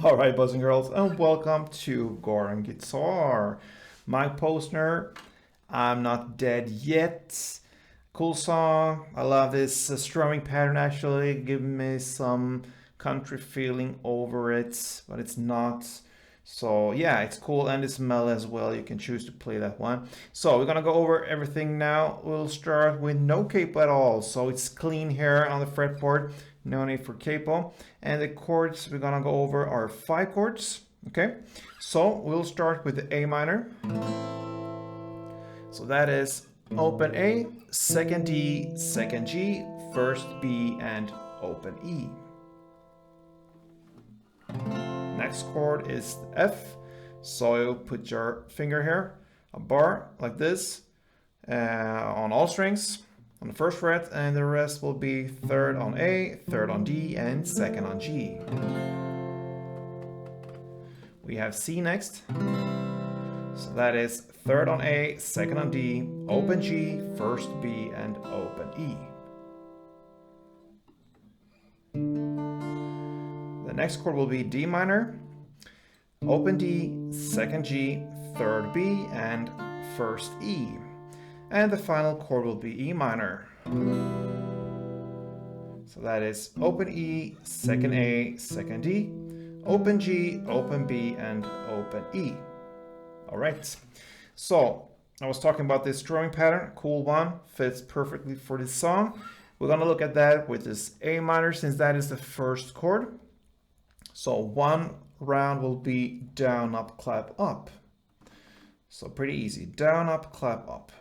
Alright, boys and girls, and welcome to Gordon Guitar. Mike Posner, I'm Not Dead Yet. Cool song. I love this strumming pattern, actually. Give me some country feeling over it, but it's not. So yeah, it's cool, and it's mellow as well. You can choose to play that one. So we're gonna go over everything now. We'll start with no capo at all. So it's clean here on the fretboard. No need for capo. And the chords we're gonna go over are 5 chords. Okay, so we'll start with the A minor. So that is open A, second D, second G, first B, and open E. Next chord is F. So you put your finger here, a bar like this, on all strings on the first fret, and the rest will be third on A, third on D, and second on G. We have C next. So that is third on A, second on D, open G, first B, and open E. The next chord will be D minor, open D, second G, third B, and first E. And the final chord will be E minor. So that is open E, second A, second D, open G, open B, and open E. All right. So I was talking about this strumming pattern, cool one, fits perfectly for this song. We're gonna look at that with this A minor, since that is the first chord. So one round will be down, up, clap, up. So pretty easy. Down, up, clap, up.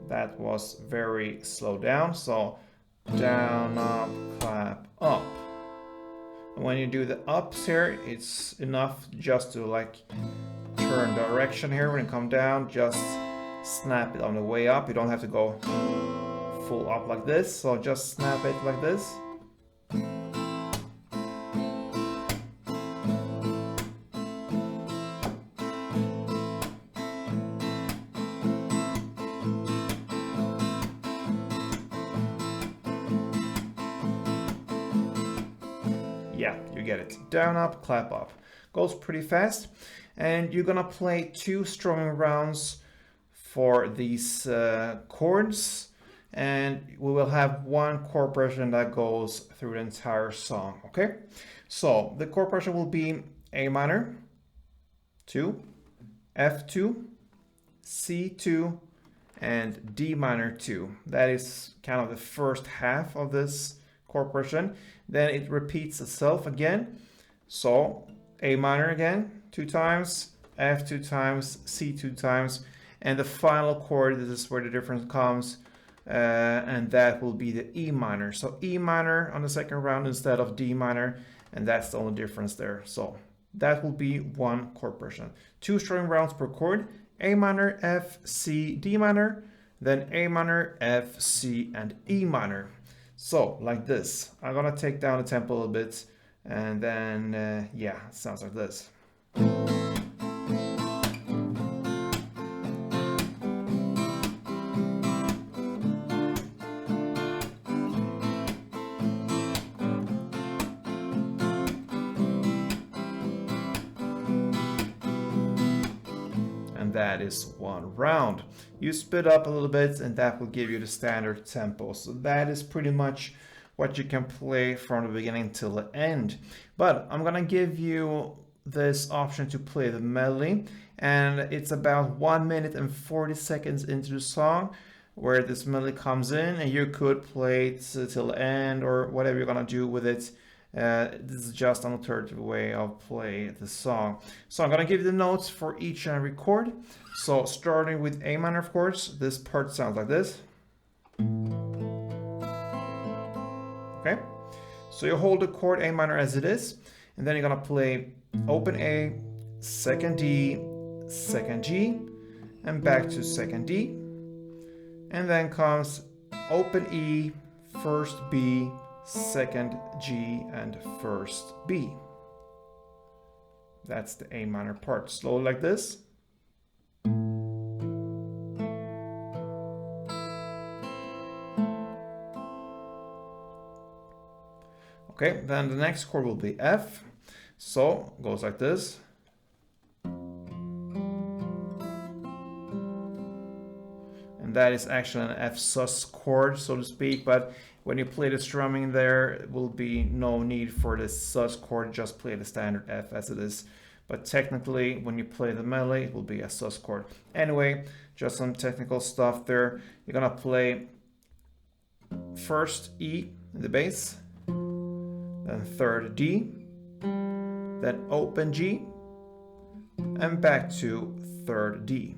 That was very slow down. So down, up, clap, up. And when you do the ups here, it's enough just to like turn direction here. When you come down, just snap it on the way up. You don't have to go full up like this, so just snap it like this. Yeah, you get it. Down, up, clap, up. Goes pretty fast. And you're gonna play 2 strumming rounds for these chords. And we will have 1 chord progression that goes through the entire song, okay? So the chord progression will be A minor, 2, F2, C2, and D minor 2. That is kind of the first half of this chord progression. Then it repeats itself again. So A minor again, 2 times, F 2 times, C 2 times, and the final chord, this is where the difference comes, and that will be the E minor. So E minor on the second round instead of D minor, and that's the only difference there. So that will be 1 chord progression. 2 strumming rounds per chord, A minor, F, C, D minor, then A minor, F, C, and E minor. So like this. I'm gonna take down the tempo a little bit, and then yeah, it sounds like this. And that is 1 round. You speed up a little bit, and that will give you the standard tempo. So that is pretty much what you can play from the beginning till the end. But I'm gonna give you this option to play the medley, and it's about 1 minute and 40 seconds into the song where this medley comes in, and you could play it till the end or whatever you're gonna do with it. This is just an alternative way of playing the song. So I'm gonna give you the notes for each and every chord. So starting with A minor, of course, this part sounds like this. Okay, so you hold the chord A minor as it is, and then you're gonna play open A, second D, second G, and back to second D. And then comes open E, first B, second G, and first B. That's the A minor part. Slow like this. Okay, then the next chord will be F. So it goes like this. And that is actually an F sus chord, so to speak, but when you play the strumming there will be no need for this sus chord, just play the standard F as it is. But technically, when you play the medley, it will be a sus chord. Anyway, just some technical stuff there. You're gonna play first E in the bass, then third D, then open G, and back to third D.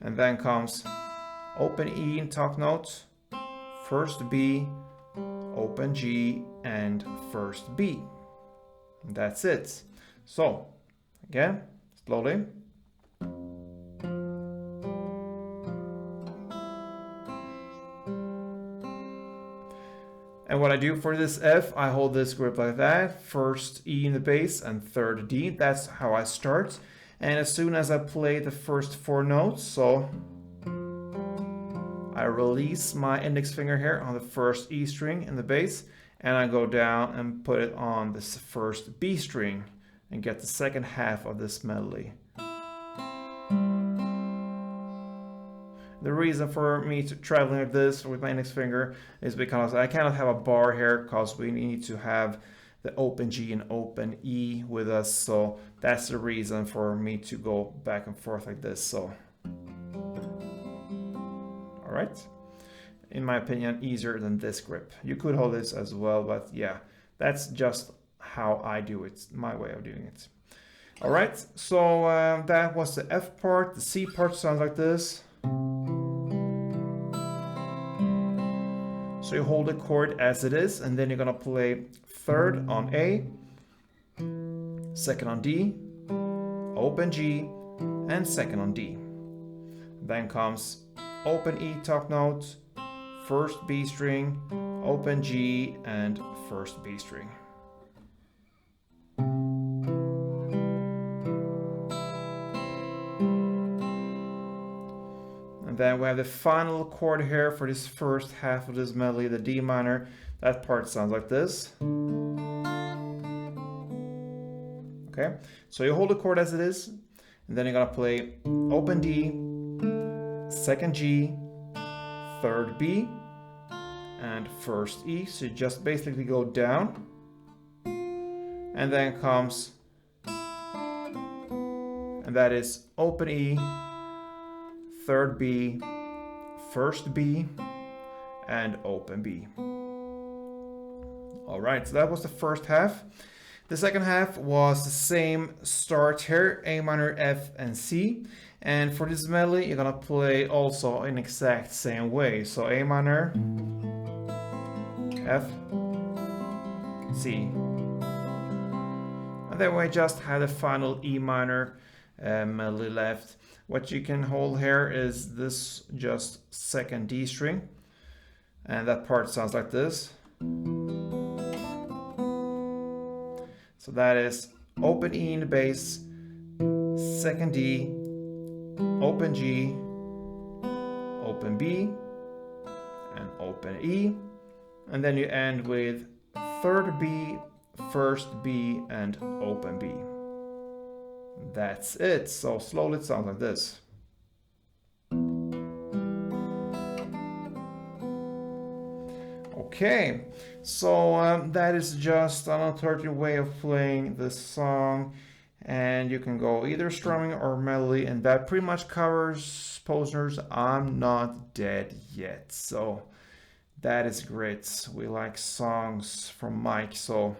And then comes open E in top note, first B, open G, and first B. And that's it. So, again, slowly. And what I do for this F, I hold this grip like that, first E in the bass and third D. That's how I start. And as soon as I play the first 4 notes, so I release my index finger here on the first E string in the bass, and I go down and put it on this first B string and get the second half of this medley. The reason for me traveling like this with my index finger is because I cannot have a bar here because we need to have the open G and open E with us, so that's the reason for me to go back and forth like this. So, all right, in my opinion, easier than this grip. You could hold this as well, but yeah, that's just how I do it, my way of doing it. All right, so that was the F part. The C part sounds like this. So you hold the chord as it is, and then you're gonna play third on A, second on D, open G, and second on D. Then comes open E top note, first B string, open G, and first B string. And then we have the final chord here for this first half of this medley, the D minor. That part sounds like this. Okay, so you hold the chord as it is, and then you're gonna play open D, second G, third B, and first E. So you just basically go down, and then comes, and that is open E, third B, first B, and open B. All right, so that was the first half. The second half was the same start here, A minor, F, and C. And for this medley, you're gonna play also in exact same way. So A minor, F, C. And then we just have the final E minor medley left. What you can hold here is this just second D string, and that part sounds like this. So that is open E in the bass, second D, open G, open B, and open E, and then you end with third B, first B, and open B. That's it. So slowly it sounds like this. Okay, so that is just an alternative way of playing this song, and you can go either strumming or medley, and that pretty much covers Posner's I'm Not Dead Yet. So that is great. We like songs from Mike, so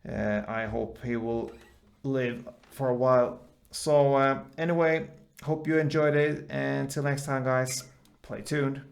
I hope he will live for a while. So anyway, hope you enjoyed it, and until next time guys, play tuned.